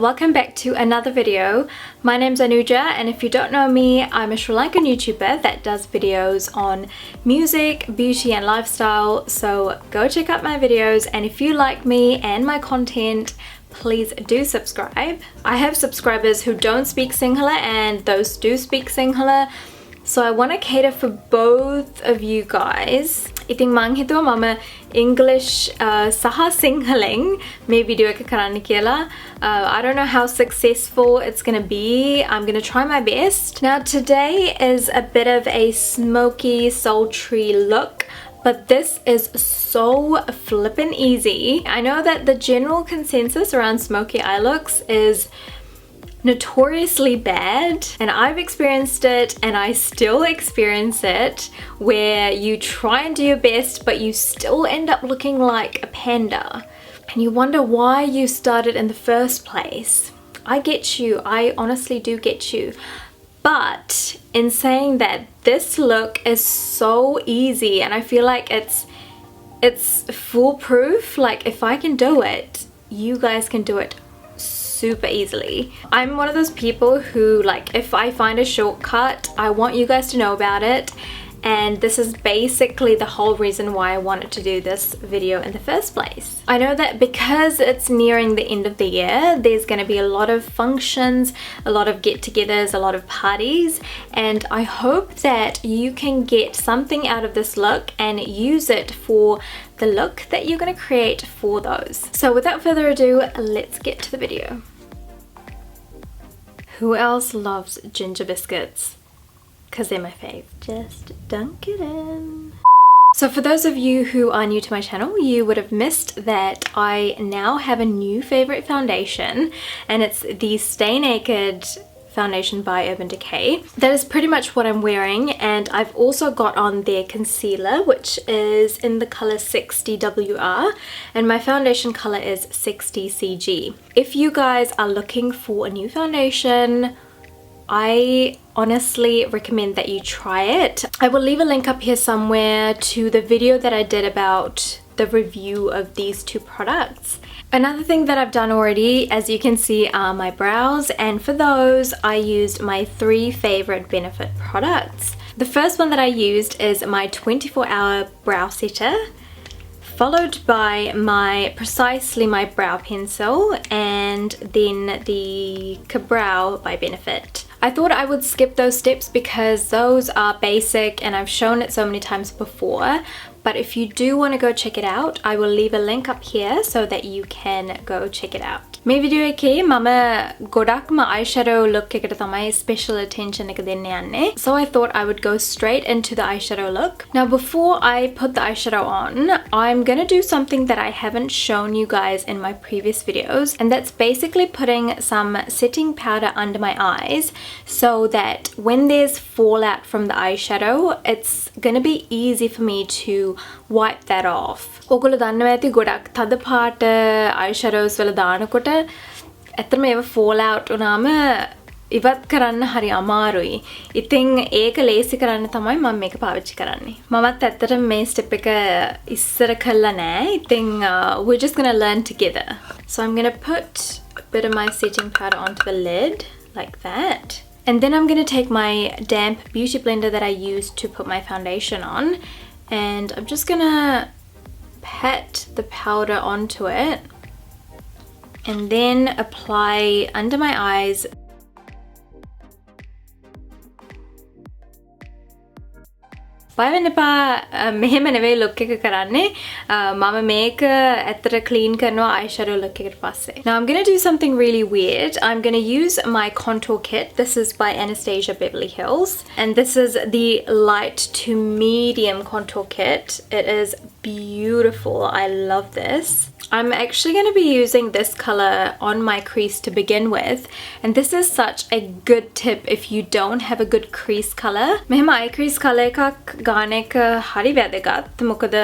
welcome back to another video. My name's Anuja, and if you don't know me, I'm a Sri Lankan YouTuber that does videos on music, beauty and lifestyle, so go check out my videos, and if you like me and my content, please do subscribe. I have subscribers who don't speak Sinhala and those do speak Sinhala, so I want to cater for both of you guys. ඉතින් මං හිතුවා මම English සහ Sinhalෙන් මේ video එක කරන්න කියලා. I don't know how successful it's gonna be. I'm gonna try my best. Now today is a bit of a smoky, sultry look, but this is so flippin' easy. I know that the general consensus around smoky eye looks is notoriously bad, and I've experienced it and I still experience it, where you try and do your best but you still end up looking like a panda and you wonder why you started in the first place. I get you, I honestly do get you, but in saying that, this look is so easy and I feel like it's foolproof. Like if I can do it, you guys can do it super easily. I'm one of those people who, like, if I find a shortcut, I want you guys to know about it, and this is basically the whole reason why I wanted to do this video in the first place. I know that because it's nearing the end of the year, there's going to be a lot of functions, a lot of get-togethers, a lot of parties, and I hope that you can get something out of this look and use it for the look that you're going to create for those. So without further ado, let's get to the video. Who else loves ginger biscuits? Because they're my fave. Just dunk it in. So for those of you who are new to my channel, you would have missed that I now have a new favorite foundation, and it's the Stay Naked foundation by Urban Decay. That is pretty much what I'm wearing, and I've also got on their concealer, which is in the color 60WR, and my foundation color is 60CG. If you guys are looking for a new foundation, I honestly recommend that you try it. I will leave a link up here somewhere to the video that I did about the review of these two products. Another thing that I've done already, as you can see, are my brows, and for those I used my 3 favorite Benefit products. The first one that I used is my 24-hour brow setter, followed by precisely my brow pencil, and then the Ka-Brow by Benefit. I thought I would skip those steps because those are basic and I've shown it so many times before, but if you do want to go check it out, I will leave a link up here so that you can go check it out. මේ video එකේ මම ගොඩක්ම eyeshadow look එකට තමයි special attention එක දෙන්න යන්නේ. So I thought I would go straight into the eyeshadow look. Now before I put the eyeshadow on, I'm gonna do something that I haven't shown you guys in my previous videos, and that's basically putting some setting powder under my eyes so that when there's fallout from the eyeshadow, it's gonna be easy for me to wipe that off. ඔගොල්ලෝ දන්නවා ඇති ගොඩක් තද පාට eyeshadows වල දානකොට ඇත්තටම ඒව fall out වුණාම ඉවත් කරන්න හරි අමාරුයි. ඉතින් ඒක ලේසි කරන්න තමයි මම මේක පාවිච්චි කරන්නේ. මමත් ඇත්තටම මේ step එක ඉස්සර කළා නෑ. ඉතින් we're just gonna learn together. So I'm gonna put a bit of my setting powder onto the lid like that. And then I'm gonna take my damp beauty blender that I used to put my foundation on, and I'm just gonna pat the powder onto it and then apply under my eyes. බය වෙන්න එපා, මෙහෙම නෙවෙයි look එක කරන්නේ. මම මේක ඇත්තට clean කරනවා eyeshadow look එකට පස්සේ. Now I'm going to do something really weird. I'm going to use my contour kit. This is by Anastasia Beverly Hills, and this is the light to medium contour kit. It is beautiful. I love this. I'm actually going to be using this color on my crease to begin with, and this is such a good tip if you don't have a good crease color. මෙහෙම eye crease color එකක් ගන්න එක හරි වැදගත්. මොකද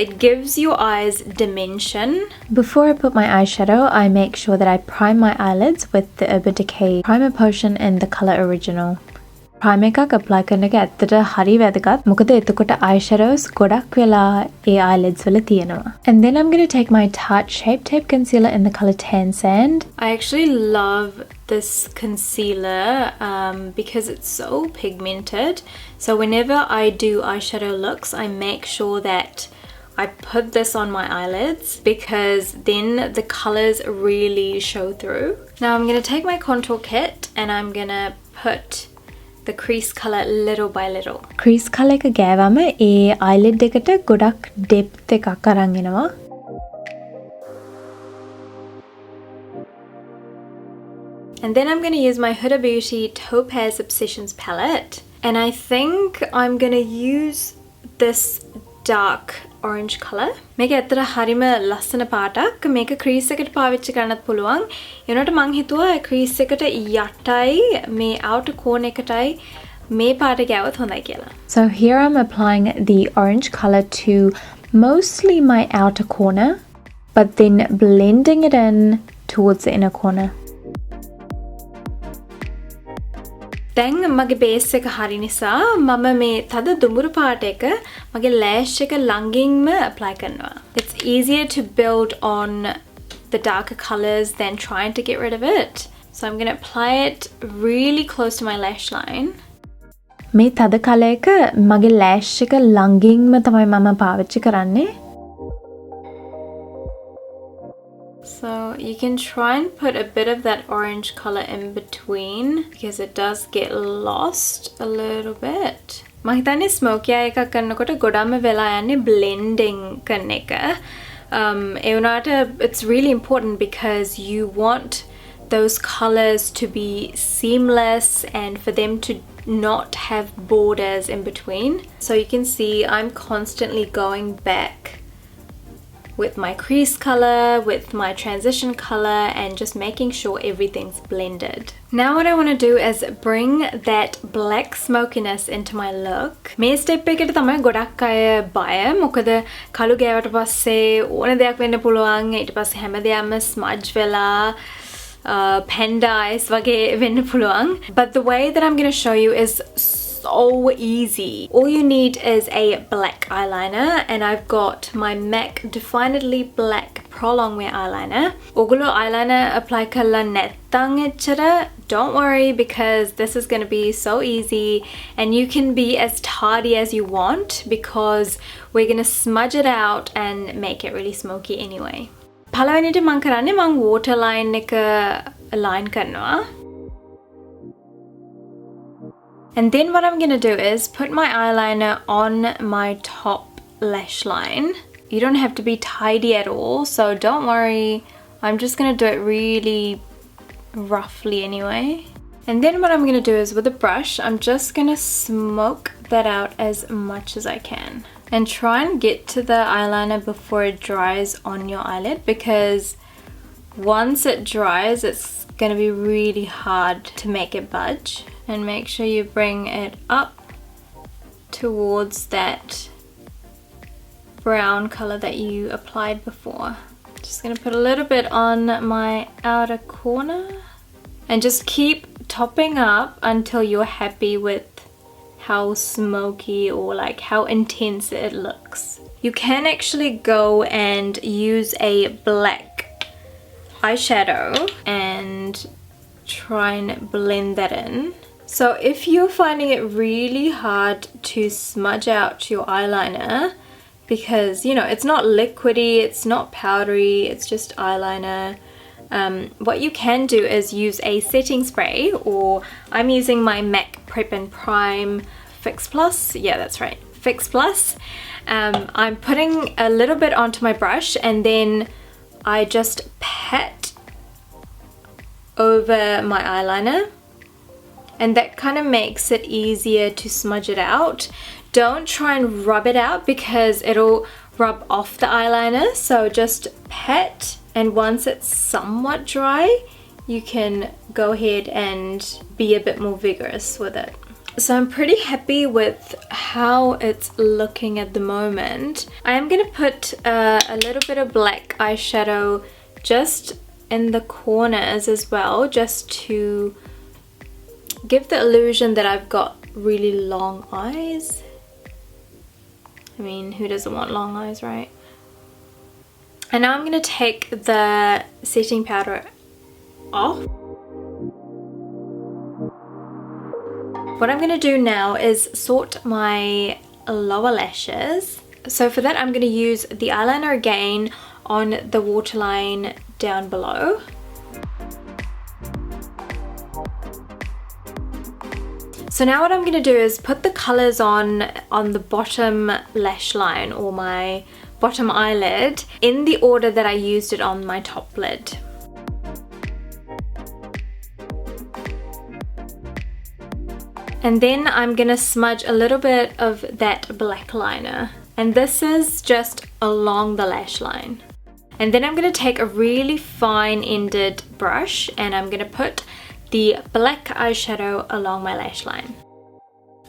it gives your eyes dimension. Before I put my eyeshadow, I make sure that I prime my eyelids with the Urban Decay Primer Potion in the color Original. primer එකක් apply කරන එක ඇත්තට හරි වැදගත්. මොකද එතකොට eyeshadows ගොඩක් වෙලා ඒ eyelids වල තියෙනවා. And then I'm going to take my Tarte Shape Tape Concealer in the color Tan Sand. I actually love this concealer because it's so pigmented. So whenever I do eyeshadow looks, I make sure that I put this on my eyelids because then the colors really show through. Now I'm going to take my contour kit and I'm going to put the crease color little by little. Crease color එක ගෑවම ඒ eyelid එකට ගොඩක් depth එකක් අරන් එනවා. And then I'm going to use my Huda Beauty Topaz Obsessions palette. And I think I'm going to use this dark orange color. මේක ඇත්තට හරිම ලස්සන පාටක්. මේක crease එකට පාවිච්චි කරන්නත් පුළුවන්. ඒ වුණාට මං හිතුවා crease එකට යටයි මේ outer corner එකටයි මේ පාට ගෑවොත් හොඳයි කියලා. So here I'm applying the orange color to mostly my outer corner, but then blending it in towards the inner corner. දැන් මගේ බේස් එක හරි නිසා මම මේ තද දුඹුරු පාට එක මගේ lash එක ළඟින්ම apply කරනවා. It's easier to build on the darker colors than trying to get rid of it. So I'm going to apply it really close to my lash line. මේ තද කලර් එක මගේ lash එක ළඟින්ම තමයි මම පාවිච්චි කරන්නේ. So you can try and put a bit of that orange color in between because it does get lost a little bit. මම හිතන්නේ Smokey eye එකක් කරනකොට ගොඩක්ම වෙලා යන්නේ blending කරන එක. ඒ වුණාට it's really important because you want those colors to be seamless and for them to not have borders in between. So you can see I'm constantly going back with my crease color, with my transition color, and just making sure everything's blended. Now what I want to do is bring that black smokiness into my look. මේ step එකට තමයි ගොඩක් අය බය. මොකද කළු ගෑවට පස්සේ ඕන දෙයක් වෙන්න පුළුවන්. ඊට පස්සේ හැමදේම smudge වෙලා panda eyes වගේ වෙන්න පුළුවන්. But the way that I'm going to show you is so easy. All you need is a black eyeliner, and I've got my MAC Definedly Black Pro Longwear eyeliner. Ogolo eyeliner apply කරලා නැත්නම් එච්චර don't worry because this is going to be so easy and you can be as tardy as you want because we're going to smudge it out and make it really smoky anyway. පළවෙනිට මම කරන්නේ මම waterline එක align කරනවා. And then what I'm going to do is put my eyeliner on my top lash line. You don't have to be tidy at all, so don't worry. I'm just going to do it really roughly anyway. And then what I'm going to do is with a brush, I'm just going to smoke that out as much as I can. And try and get to the eyeliner before it dries on your eyelid because once it dries, it's going to be really hard to make it budge. And make sure you bring it up towards that brown color that you applied before. Just gonna put a little bit on my outer corner and just keep topping up until you're happy with how smoky or like how intense it looks. You can actually go and use a black eyeshadow and try and blend that in. So if you're finding it really hard to smudge out your eyeliner because, you know, it's not liquidy, it's not powdery, it's just eyeliner, what you can do is use a setting spray, or I'm using my MAC Prep and Prime Fix Plus. Yeah, that's right, Fix Plus. I'm putting a little bit onto my brush and then I just pat over my eyeliner. And that kind of makes it easier to smudge it out. Don't try and rub it out because it'll rub off the eyeliner. So just pat, and once it's somewhat dry, you can go ahead and be a bit more vigorous with it. So I'm pretty happy with how it's looking at the moment. I am going to put a little bit of black eyeshadow just in the corners as well, just to give the illusion that I've got really long eyes. I mean, who doesn't want long eyes, right? And now I'm going to take the setting powder off. What I'm going to do now is sort my lower lashes. So for that, I'm going to use the eyeliner again on the waterline down below. So now what I'm going to do is put the colors on the bottom lash line or my bottom eyelid in the order that I used it on my top lid. And then I'm going to smudge a little bit of that black liner. And this is just along the lash line. And then I'm going to take a really fine-ended brush and I'm going to put the black eyeshadow along my lash line.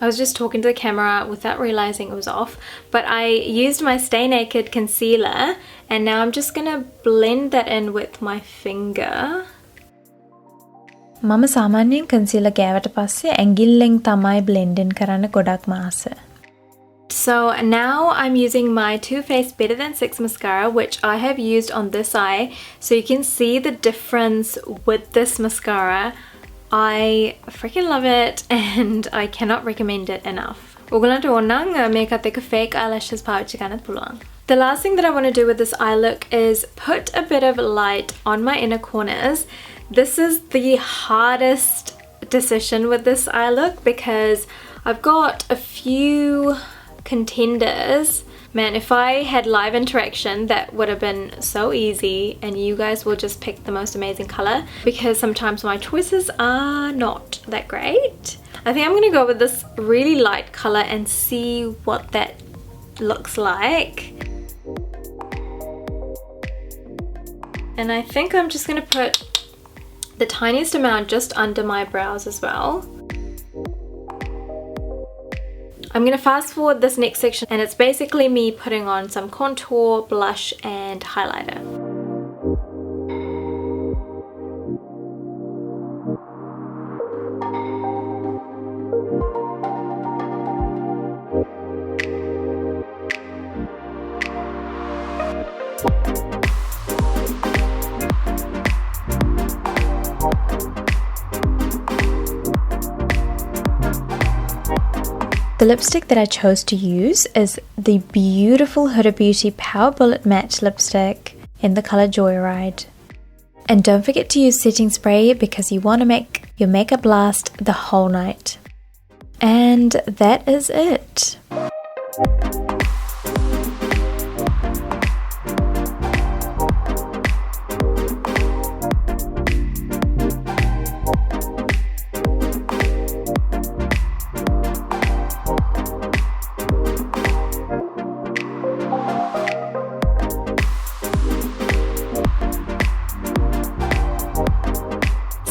I was just talking to the camera without realizing it was off, but I used my Stay Naked concealer and now I'm just going to blend that in with my finger. මම සාමාන්‍යයෙන් concealer ගෑවට පස්සේ ඇඟිල්ලෙන් තමයි blend in කරන්න ගොඩක් මාස. So now I'm using my Too Faced Better Than Sex mascara, which I have used on this eye, so you can see the difference with this mascara. I freaking love it and I cannot recommend it enough. ඔයගලන්ට ඕනනම් මේකත් එක්ක fake eyelashes පාවිච්චි කරන්නත් පුළුවන්. The last thing that I want to do with this eye look is put a bit of light on my inner corners. This is the hardest decision with this eye look because I've got a few contenders. Man, if I had live interaction, that would have been so easy and you guys will just pick the most amazing color because sometimes my choices are not that great. I think I'm going to go with this really light color and see what that looks like. And I think I'm just going to put the tiniest amount just under my brows as well. I'm going to fast forward this next section and it's basically me putting on some contour, blush and highlighter. The lipstick that I chose to use is the beautiful Huda Beauty Power Bullet Matte Lipstick in the color Joyride. And don't forget to use setting spray because you want to make your makeup last the whole night. And that is it.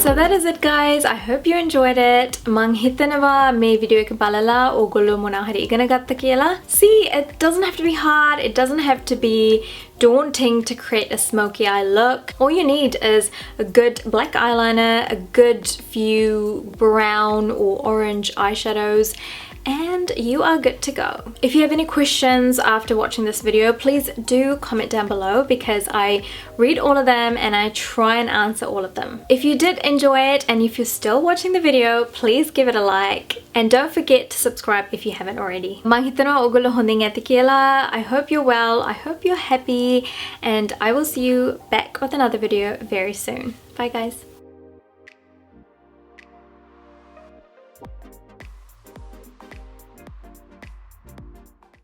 So that is it guys, I hope you enjoyed it. මං හිතනවා මේ video එක බලලා ඕගොල්ලෝ මොනවා හරි ඉගෙන ගත්ත කියලා. See, it doesn't have to be hard, it doesn't have to be daunting to create a smoky eye look. All you need is a good black eyeliner, a good few brown or orange eyeshadows, and you are good to go. If you have any questions after watching this video, please do comment down below because I read all of them and I try and answer all of them. If you did enjoy it and if you're still watching the video, please give it a like and don't forget to subscribe if you haven't already. Mං හිතනවා ඔයගොල්ලෝ හොඳින් ඇති කියලා. I hope you're well, I hope you're happy, and I will see you back with another video very soon. Bye guys.